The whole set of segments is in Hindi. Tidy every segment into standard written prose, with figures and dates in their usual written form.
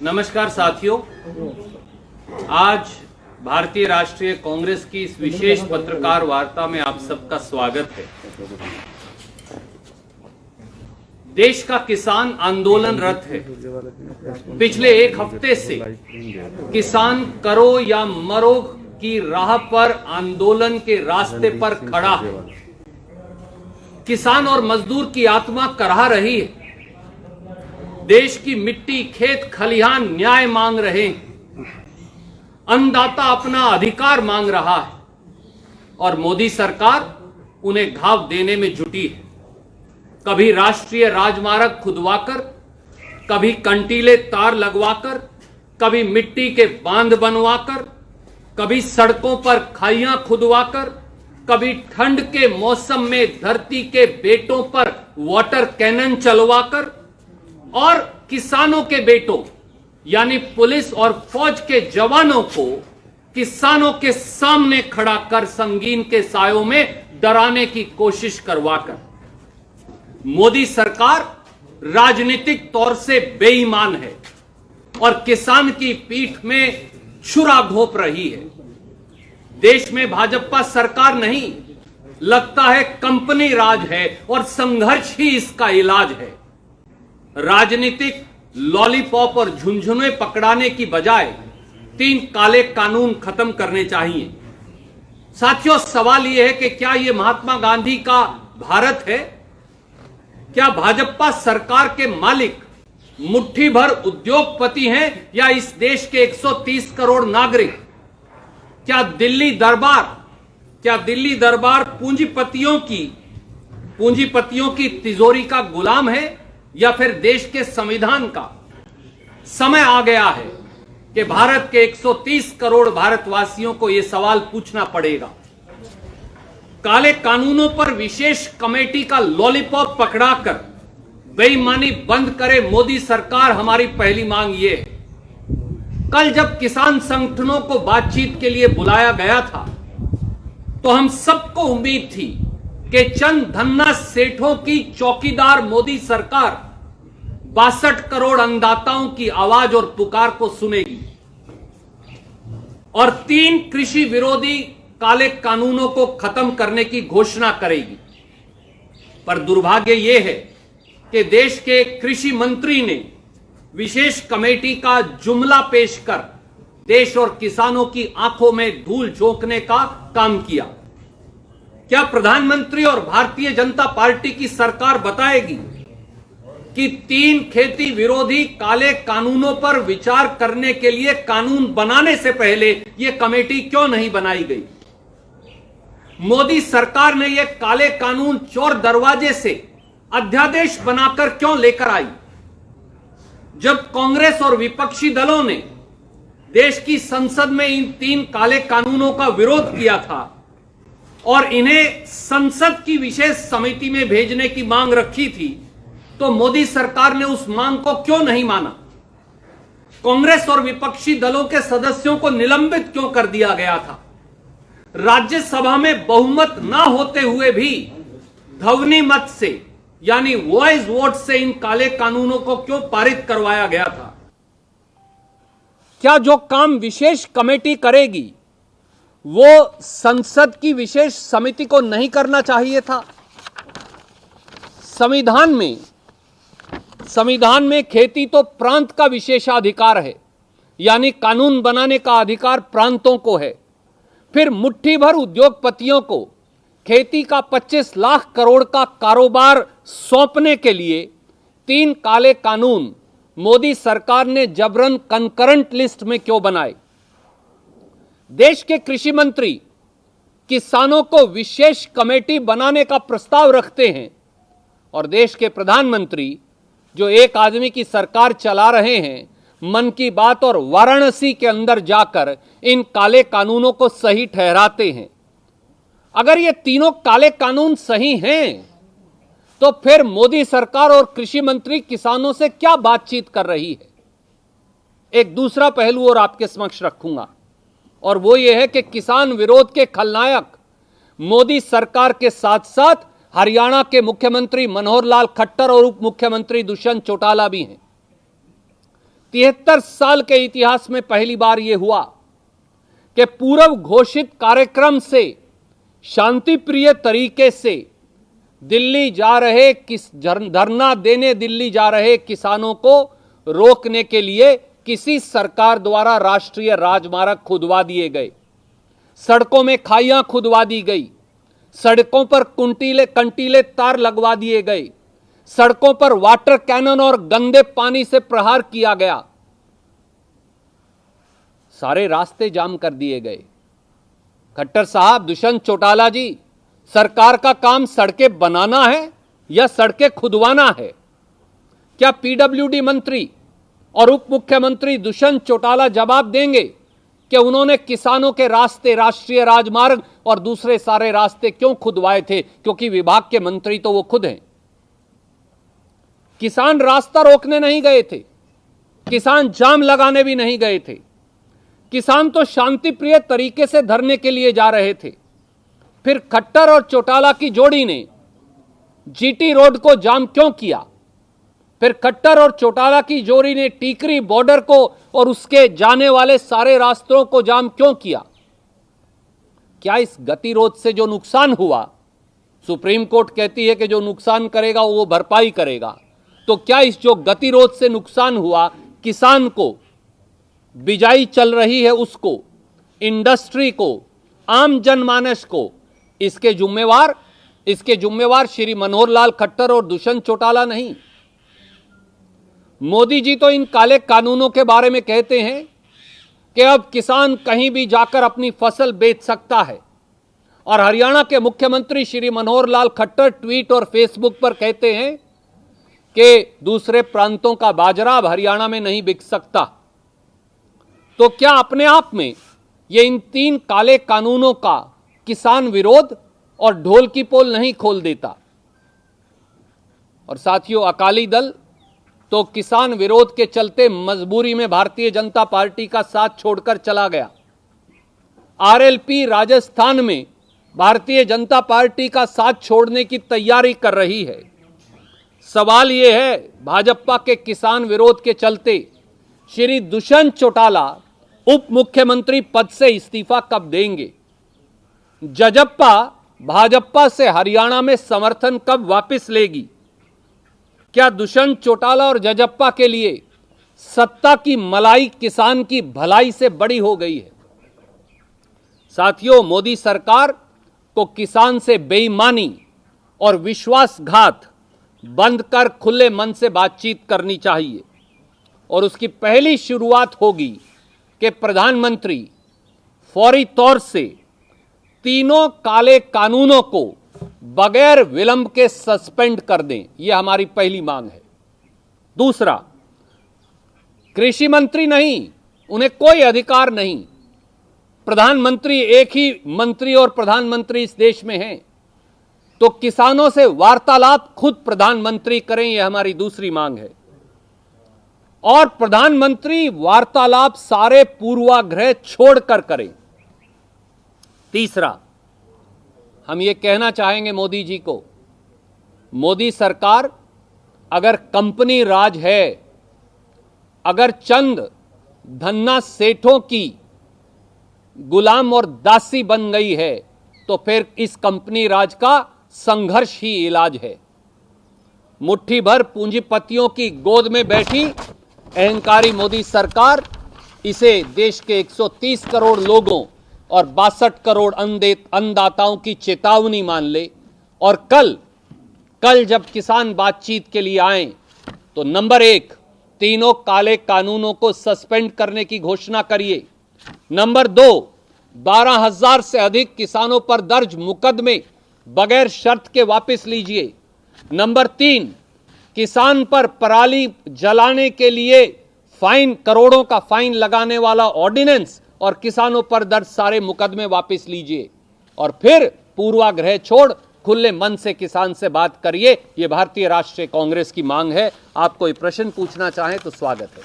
नमस्कार साथियों, आज भारतीय राष्ट्रीय कांग्रेस की इस विशेष पत्रकार वार्ता में आप सबका स्वागत है। देश का किसान आंदोलनरत है। पिछले एक हफ्ते से किसान करो या मरो की राह पर आंदोलन के रास्ते पर खड़ा है। किसान और मजदूर की आत्मा कराह रही है। देश की मिट्टी, खेत, खलिहान न्याय मांग रहे हैं। अन्नदाता अपना अधिकार मांग रहा है और मोदी सरकार उन्हें घाव देने में जुटी है। कभी राष्ट्रीय राजमार्ग खुदवाकर, कभी कंटीले तार लगवाकर, कभी मिट्टी के बांध बनवाकर, कभी सड़कों पर खाइयां खुदवाकर, कभी ठंड के मौसम में धरती के बेटों पर वाटर कैनन चलवाकर और किसानों के बेटों यानी पुलिस और फौज के जवानों को किसानों के सामने खड़ा कर संगीन के सायों में डराने की कोशिश करवाकर मोदी सरकार राजनीतिक तौर से बेईमान है और किसान की पीठ में छुरा घोंप रही है। देश में भाजपा सरकार नहीं, लगता है कंपनी राज है और संघर्ष ही इसका इलाज है। राजनीतिक लॉलीपॉप और झुनझुने पकड़ाने की बजाय 3 काले कानून खत्म करने चाहिए। साथियों, सवाल यह है कि क्या यह महात्मा गांधी का भारत है? क्या भाजपा सरकार के मालिक मुट्ठी भर उद्योगपति हैं या इस देश के 130 करोड़ नागरिक? क्या दिल्ली दरबार पूंजीपतियों की तिजोरी का गुलाम है या फिर देश के संविधान का? समय आ गया है कि भारत के 130 करोड़ भारतवासियों को यह सवाल पूछना पड़ेगा। काले कानूनों पर विशेष कमेटी का लॉलीपॉप पकड़ाकर बेईमानी बंद करे मोदी सरकार, हमारी पहली मांग यह है। कल जब किसान संगठनों को बातचीत के लिए बुलाया गया था तो हम सबको उम्मीद थी कि चंद धन्ना सेठों की चौकीदार मोदी सरकार 62 करोड़ अन्नदाताओं की आवाज और पुकार को सुनेगी और 3 कृषि विरोधी काले कानूनों को खत्म करने की घोषणा करेगी। पर दुर्भाग्य यह है कि देश के कृषि मंत्री ने विशेष कमेटी का जुमला पेश कर देश और किसानों की आंखों में धूल झोंकने का काम किया। क्या प्रधानमंत्री और भारतीय जनता पार्टी की सरकार बताएगी कि 3 खेती विरोधी काले कानूनों पर विचार करने के लिए कानून बनाने से पहले यह कमेटी क्यों नहीं बनाई गई? मोदी सरकार ने यह काले कानून चोर दरवाजे से अध्यादेश बनाकर क्यों लेकर आई? जब कांग्रेस और विपक्षी दलों ने देश की संसद में इन 3 काले कानूनों का विरोध किया था और इन्हें संसद की विशेष समिति में भेजने की मांग रखी थी, तो मोदी सरकार ने उस मांग को क्यों नहीं माना? कांग्रेस और विपक्षी दलों के सदस्यों को निलंबित क्यों कर दिया गया था? राज्यसभा में बहुमत ना होते हुए भी ध्वनि मत से यानी वॉइस वोट से इन काले कानूनों को क्यों पारित करवाया गया था? क्या जो काम विशेष कमेटी करेगी वो संसद की विशेष समिति को नहीं करना चाहिए था? संविधान में खेती तो प्रांत का विशेषाधिकार है, यानी कानून बनाने का अधिकार प्रांतों को है। फिर मुट्ठी भर उद्योगपतियों को खेती का 25 लाख करोड़ का कारोबार सौंपने के लिए 3 काले कानून मोदी सरकार ने जबरन कंकरेंट लिस्ट में क्यों बनाए? देश के कृषि मंत्री किसानों को विशेष कमेटी बनाने का प्रस्ताव रखते हैं और देश के प्रधानमंत्री जो एक आदमी की सरकार चला रहे हैं, मन की बात और वाराणसी के अंदर जाकर इन काले कानूनों को सही ठहराते हैं। अगर ये तीनों काले कानून सही हैं तो फिर मोदी सरकार और कृषि मंत्री किसानों से क्या बातचीत कर रही है? एक दूसरा पहलू और आपके समक्ष रखूंगा और वो ये है कि किसान विरोध के खलनायक मोदी सरकार के साथ साथ हरियाणा के मुख्यमंत्री मनोहर लाल खट्टर और उप मुख्यमंत्री दुष्यंत चौटाला भी हैं। 73 साल के इतिहास में पहली बार यह हुआ कि पूर्व घोषित कार्यक्रम से शांतिप्रिय तरीके से दिल्ली जा रहे धरना देने दिल्ली जा रहे किसानों को रोकने के लिए किसी सरकार द्वारा राष्ट्रीय राजमार्ग खुदवा दिए गए, सड़कों में खाइयां खुदवा दी गई, सड़कों पर कंटीले तार लगवा दिए गए, सड़कों पर वाटर कैनन और गंदे पानी से प्रहार किया गया, सारे रास्ते जाम कर दिए गए। खट्टर साहब, दुष्यंत चौटाला जी, सरकार का काम सड़कें बनाना है या सड़कें खुदवाना है? क्या पीडब्ल्यूडी मंत्री और उप मुख्यमंत्री दुष्यंत चौटाला जवाब देंगे कि उन्होंने किसानों के रास्ते, राष्ट्रीय राजमार्ग और दूसरे सारे रास्ते क्यों खुदवाए थे? क्योंकि विभाग के मंत्री तो वो खुद हैं। किसान रास्ता रोकने नहीं गए थे, किसान जाम लगाने भी नहीं गए थे, किसान तो शांतिप्रिय तरीके से धरने के लिए जा रहे थे। फिर खट्टर और चौटाला की जोड़ी ने जीटी रोड को जाम क्यों किया? फिर खट्टर और चौटाला की जोड़ी ने टीकरी बॉर्डर को और उसके जाने वाले सारे रास्तों को जाम क्यों किया? क्या इस गतिरोध से जो नुकसान हुआ, सुप्रीम कोर्ट कहती है कि जो नुकसान करेगा वो भरपाई करेगा, तो क्या इस जो गतिरोध से नुकसान हुआ, किसान को, बिजाई चल रही है उसको, इंडस्ट्री को, आम जनमानस को, इसके जिम्मेवार श्री मनोहर लाल खट्टर और दुष्यंत चौटाला नहीं। मोदी जी तो इन काले कानूनों के बारे में कहते हैं कि अब किसान कहीं भी जाकर अपनी फसल बेच सकता है, और हरियाणा के मुख्यमंत्री श्री मनोहर लाल खट्टर ट्वीट और फेसबुक पर कहते हैं कि दूसरे प्रांतों का बाजरा अब हरियाणा में नहीं बिक सकता। तो क्या अपने आप में ये इन 3 काले कानूनों का किसान विरोध और ढोल की पोल नहीं खोल देता? और साथियों, अकाली दल तो किसान विरोध के चलते मजबूरी में भारतीय जनता पार्टी का साथ छोड़कर चला गया। आरएलपी राजस्थान में भारतीय जनता पार्टी का साथ छोड़ने की तैयारी कर रही है। सवाल यह है, भाजपा के किसान विरोध के चलते श्री दुष्यंत चौटाला उप मुख्यमंत्री पद से इस्तीफा कब देंगे? जजप्पा भाजपा से हरियाणा में समर्थन कब वापस लेगी? क्या दुष्यंत चौटाला और जजप्पा के लिए सत्ता की मलाई किसान की भलाई से बड़ी हो गई है? साथियों, मोदी सरकार को किसान से बेईमानी और विश्वासघात बंद कर खुले मन से बातचीत करनी चाहिए, और उसकी पहली शुरुआत होगी कि प्रधानमंत्री फौरी तौर से तीनों काले कानूनों को बगैर विलंब के सस्पेंड कर दें। यह हमारी पहली मांग है। दूसरा, कृषि मंत्री नहीं, उन्हें कोई अधिकार नहीं। प्रधानमंत्री, एक ही मंत्री और प्रधानमंत्री इस देश में हैं, तो किसानों से वार्तालाप खुद प्रधानमंत्री करें, यह हमारी दूसरी मांग है। और प्रधानमंत्री वार्तालाप सारे पूर्वाग्रह छोड़कर करें। तीसरा, हम ये कहना चाहेंगे मोदी जी को, मोदी सरकार अगर कंपनी राज है, अगर चंद धन्ना सेठों की गुलाम और दासी बन गई है, तो फिर इस कंपनी राज का संघर्ष ही इलाज है। मुट्ठी भर पूंजीपतियों की गोद में बैठी अहंकारी मोदी सरकार इसे देश के 130 करोड़ लोगों और 62 करोड़ अन्नदाताओं की चेतावनी मान ले, और कल जब किसान बातचीत के लिए आए तो नंबर 1, तीनों काले कानूनों को सस्पेंड करने की घोषणा करिए। नंबर 2, 12,000 से अधिक किसानों पर दर्ज मुकदमे बगैर शर्त के वापस लीजिए। नंबर 3, किसान पर पराली जलाने के लिए फाइन, करोड़ों का फाइन लगाने वाला ऑर्डिनेंस और किसानों पर दर्ज सारे मुकदमे वापस लीजिए, और फिर पूर्वाग्रह छोड़ खुले मन से किसान से बात करिए। यह भारतीय राष्ट्रीय कांग्रेस की मांग है। आप कोई प्रश्न पूछना चाहें तो स्वागत है।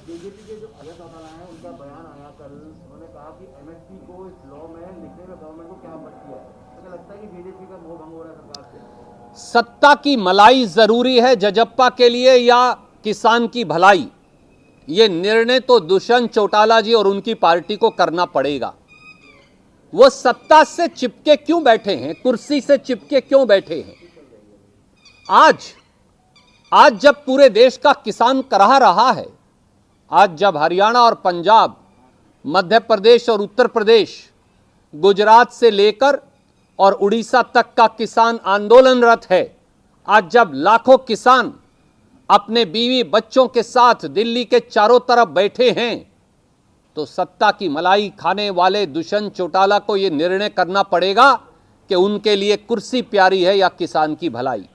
बीजेपी के जो अजय चौटाला हैं, उनका बयान आया कल, उन्होंने कहा कि एमएसपी को इस लॉ में लिखने में गवर्नमेंट को क्या आपत्ति है? मुझे लगता है कि बीजेपी का मोह भंग हो रहा है सरकार से। सत्ता की मलाई जरूरी है जजप्पा के लिए या किसान की भलाई, ये निर्णय तो दुष्यंत चौटाला जी और उनकी पार्टी को करना पड़ेगा। वो सत्ता से चिपके क्यों बैठे हैं, कुर्सी से चिपके क्यों बैठे हैं? आज जब पूरे देश का किसान कराह रहा है, आज जब हरियाणा और पंजाब, मध्य प्रदेश और उत्तर प्रदेश, गुजरात से लेकर और उड़ीसा तक का किसान आंदोलनरत है, आज जब लाखों किसान अपने बीवी बच्चों के साथ दिल्ली के चारों तरफ बैठे हैं, तो सत्ता की मलाई खाने वाले दुष्यंत चौटाला को यह निर्णय करना पड़ेगा कि उनके लिए कुर्सी प्यारी है या किसान की भलाई।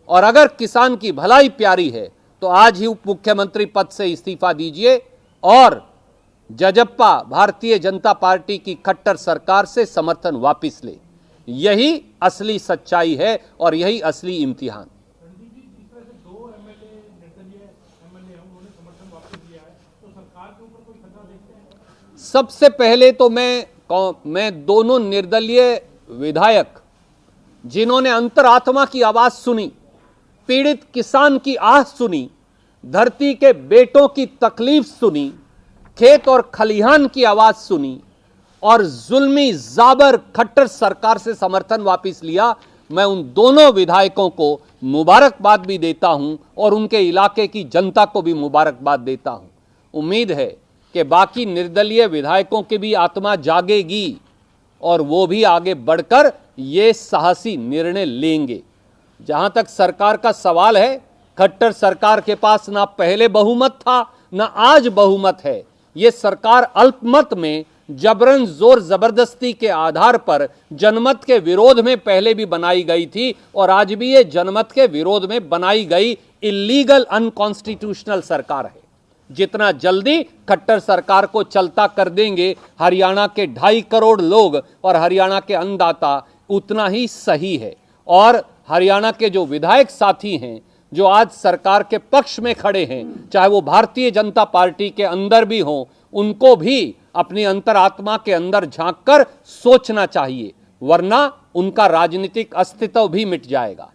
और अगर किसान की भलाई प्यारी है तो आज ही उप मुख्यमंत्री पद से इस्तीफा दीजिए और जजप्पा भारतीय जनता पार्टी की खट्टर सरकार से समर्थन वापस ले। यही असली सच्चाई है और यही असली इम्तिहान। सबसे पहले तो मैं दोनों निर्दलीय विधायक जिन्होंने अंतरात्मा की आवाज सुनी, पीड़ित किसान की आह सुनी, धरती के बेटों की तकलीफ सुनी, खेत और खलिहान की आवाज सुनी और जुल्मी जाबर खट्टर सरकार से समर्थन वापस लिया, मैं उन दोनों विधायकों को मुबारकबाद भी देता हूं और उनके इलाके की जनता को भी मुबारकबाद देता हूं। उम्मीद है कि बाकी निर्दलीय विधायकों की भी आत्मा जागेगी और वो भी आगे बढ़कर ये साहसी निर्णय लेंगे। जहां तक सरकार का सवाल है, खट्टर सरकार के पास ना पहले बहुमत था ना आज बहुमत है। ये सरकार अल्पमत में जबरन जोर जबरदस्ती के आधार पर जनमत के विरोध में पहले भी बनाई गई थी और आज भी ये जनमत के विरोध में बनाई गई इलीगल अनकॉन्स्टिट्यूशनल सरकार है। जितना जल्दी खट्टर सरकार को चलता कर देंगे हरियाणा के 2.5 करोड़ लोग और हरियाणा के अन्नदाता, उतना ही सही है। और हरियाणा के जो विधायक साथी हैं जो आज सरकार के पक्ष में खड़े हैं, चाहे वो भारतीय जनता पार्टी के अंदर भी हों, उनको भी अपनी अंतरात्मा के अंदर झांककर सोचना चाहिए, वरना उनका राजनीतिक अस्तित्व भी मिट जाएगा।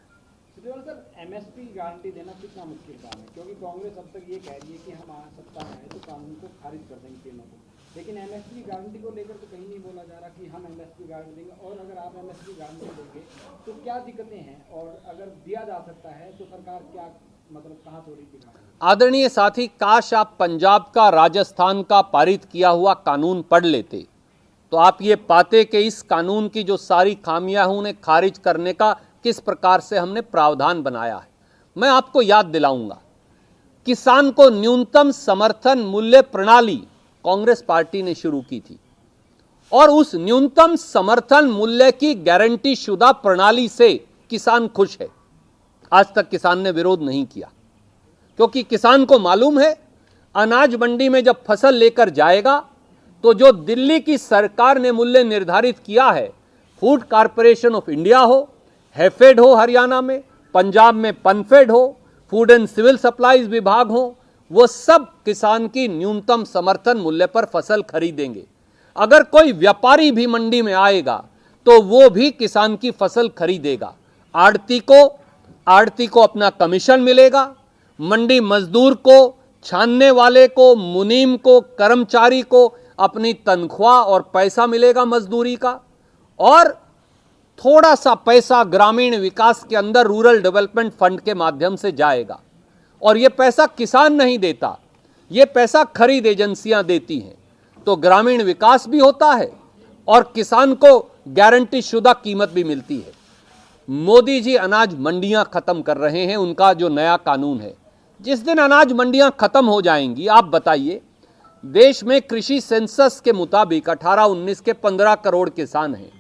सर, एमएसपी गारंटी देना कितना मुश्किल काम है, क्योंकि कांग्रेस अब तक ये कह रही है कि हम सत्ता में आए तो कानून को खारिज कर देंगे तीनों को, लेकिन एमएसपी गारंटी को लेकर तो कहीं नहीं बोला जा रहा कि हम एमएसपी गारंटी देंगे। और अगर आप एमएसपी गारंटी देंगे तो क्या दिक्कतें हैं, और अगर दिया जा सकता है तो सरकार क्या कहाँ से हो रही थी? आदरणीय साथी, काश आप पंजाब का, राजस्थान का पारित किया हुआ कानून पढ़ लेते तो आप ये पाते कि इस कानून की जो सारी खामियां हैं उन्हें खारिज करने का किस प्रकार से हमने प्रावधान बनाया है। मैं आपको याद दिलाऊंगा, किसान को न्यूनतम समर्थन मूल्य प्रणाली कांग्रेस पार्टी ने शुरू की थी और उस न्यूनतम समर्थन मूल्य की गारंटी शुदा प्रणाली से किसान खुश है। आज तक किसान ने विरोध नहीं किया, क्योंकि किसान को मालूम है अनाज मंडी में जब फसल लेकर जाएगा तो जो दिल्ली की सरकार ने मूल्य निर्धारित किया है, फूड कॉरपोरेशन ऑफ इंडिया हो, हैफेड हो हरियाणा में, पंजाब में पनफेड हो, फूड एंड सिविल सप्लाईज विभाग हो, वो सब किसान की न्यूनतम समर्थन मूल्य पर फसल खरीदेंगे। अगर कोई व्यापारी भी मंडी में आएगा तो वो भी किसान की फसल खरीदेगा। आड़ती को अपना कमीशन मिलेगा, मंडी मजदूर को, छानने वाले को, मुनीम को, कर्मचारी को अपनी तनख्वाह और पैसा मिलेगा मजदूरी का, और थोड़ा सा पैसा ग्रामीण विकास के अंदर रूरल डेवलपमेंट फंड के माध्यम से जाएगा। और ये पैसा किसान नहीं देता, ये पैसा खरीद एजेंसियां देती हैं। तो ग्रामीण विकास भी होता है और किसान को गारंटी शुदा कीमत भी मिलती है। मोदी जी अनाज मंडियां खत्म कर रहे हैं, उनका जो नया कानून है। जिस दिन अनाज मंडियां खत्म हो जाएंगी, आप बताइए, देश में कृषि सेंसस के मुताबिक 18-19 के 15 करोड़ किसान हैं।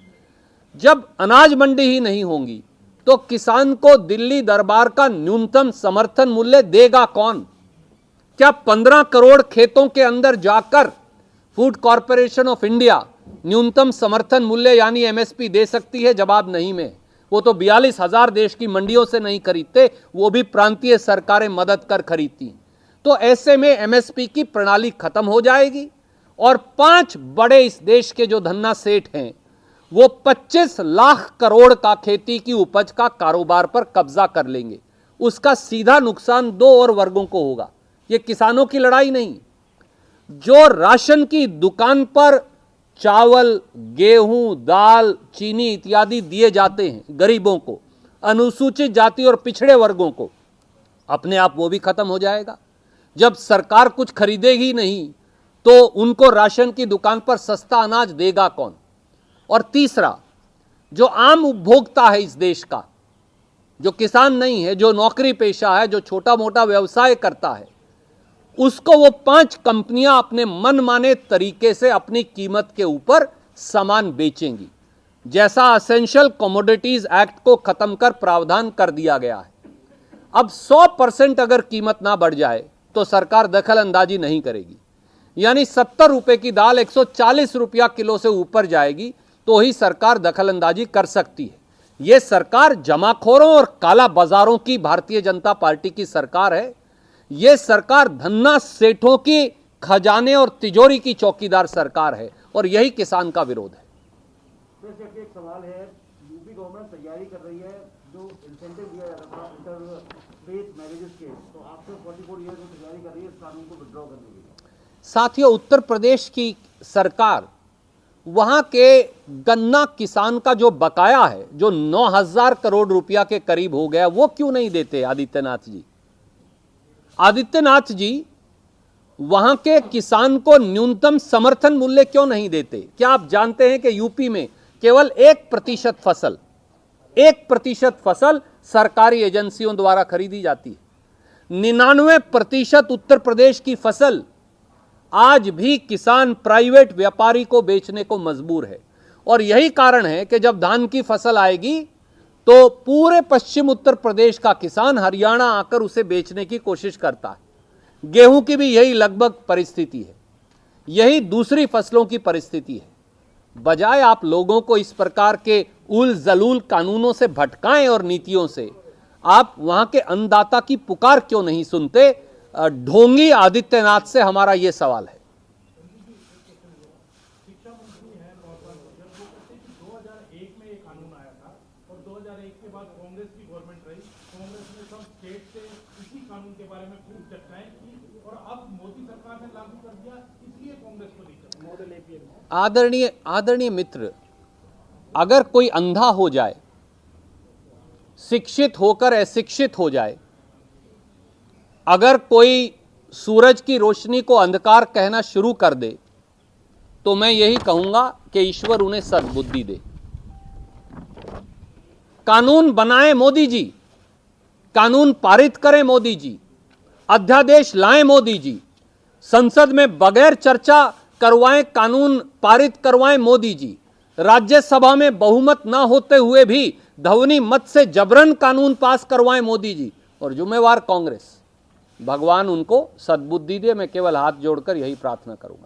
जब अनाज मंडी ही नहीं होंगी तो किसान को दिल्ली दरबार का न्यूनतम समर्थन मूल्य देगा कौन? क्या 15 करोड़ खेतों के अंदर जाकर फूड कॉरपोरेशन ऑफ इंडिया न्यूनतम समर्थन मूल्य यानी एमएसपी दे सकती है? जवाब नहीं में। वो तो 42,000 देश की मंडियों से नहीं खरीदते, वो भी प्रांतीय सरकारें मदद कर खरीदती। तो ऐसे में एमएसपी की प्रणाली खत्म हो जाएगी और 5 बड़े इस देश के जो धन्ना सेठ हैं वो 25 लाख करोड़ का खेती की उपज का कारोबार पर कब्जा कर लेंगे। उसका सीधा नुकसान दो और वर्गों को होगा। ये किसानों की लड़ाई नहीं। जो राशन की दुकान पर चावल, गेहूं, दाल, चीनी इत्यादि दिए जाते हैं गरीबों को, अनुसूचित जाति और पिछड़े वर्गों को, अपने आप वो भी खत्म हो जाएगा। जब सरकार कुछ खरीदेगी नहीं तो उनको राशन की दुकान पर सस्ता अनाज देगा कौन? और तीसरा, जो आम उपभोक्ता है इस देश का, जो किसान नहीं है, जो नौकरी पेशा है, जो छोटा मोटा व्यवसाय करता है, उसको वो 5 कंपनियां अपने मनमाने तरीके से अपनी कीमत के ऊपर सामान बेचेंगी, जैसा असेंशियल कमोडिटीज एक्ट को खत्म कर प्रावधान कर दिया गया है। अब 100% अगर कीमत ना बढ़ जाए तो सरकार दखल अंदाजी नहीं करेगी। यानी 70 रुपए की दाल 140 रुपया किलो से ऊपर जाएगी तो ही सरकार दखल अंदाजी कर सकती है। यह सरकार जमाखोरों और काला बाजारों की भारतीय जनता पार्टी की सरकार है। यह सरकार धन्ना सेठों की खजाने और तिजोरी की चौकीदार सरकार है और यही किसान का विरोध है। तो एक सवाल है, यूपी गवर्नमेंट तैयारी कर रही है जो इंसेंटिव दिया जाता था इंटर फेथ मैरिजेस के, तो आफ्टर 44 ईयर जो तैयारी कर रही है इस कानून को विड्रॉ करने की। साथियों, उत्तर प्रदेश की सरकार वहां के गन्ना किसान का जो बकाया है, जो 9,000 करोड़ रुपया के करीब हो गया, वो क्यों नहीं देते आदित्यनाथ जी? आदित्यनाथ जी वहां के किसान को न्यूनतम समर्थन मूल्य क्यों नहीं देते? क्या आप जानते हैं कि यूपी में केवल 1% फसल सरकारी एजेंसियों द्वारा खरीदी जाती है। 99% उत्तर प्रदेश की फसल आज भी किसान प्राइवेट व्यापारी को बेचने को मजबूर है। और यही कारण है कि जब धान की फसल आएगी तो पूरे पश्चिम उत्तर प्रदेश का किसान हरियाणा आकर उसे बेचने की कोशिश करता है। गेहूं की भी यही लगभग परिस्थिति है, यही दूसरी फसलों की परिस्थिति है। बजाय आप लोगों को इस प्रकार के उल जलूल कानूनों से भटकाएं और नीतियों से, आप वहां के अन्नदाता की पुकार क्यों नहीं सुनते? ढोंगी आदित्यनाथ से हमारा यह सवाल है। शिक्षा मंत्री है जब वो कहते हैं कि 2001 में एक कानून आया था और 2001 के बाद कांग्रेस की गवर्नमेंट रही, कांग्रेस ने सब स्टेट से इसी कानून के बारे में खूब चर्चाएं की और अब मोदी सरकार ने लागू कर दिया, इसलिए कांग्रेस को दिक्कत। Model APM. आदरणीय मित्र, अगर कोई अंधा हो जाए, शिक्षित होकर अशिक्षित हो जाए, अगर कोई सूरज की रोशनी को अंधकार कहना शुरू कर दे, तो मैं यही कहूंगा कि ईश्वर उन्हें सद्बुद्धि दे। कानून बनाएं मोदी जी, कानून पारित करें मोदी जी, अध्यादेश लाएं मोदी जी, संसद में बगैर चर्चा करवाएं कानून पारित करवाएं मोदी जी, राज्यसभा में बहुमत ना होते हुए भी ध्वनि मत से जबरन कानून पास करवाएं मोदी जी। और जिम्मेवार कांग्रेस, भगवान उनको सद्बुद्धि दे। मैं केवल हाथ जोड़कर यही प्रार्थना करूंगा।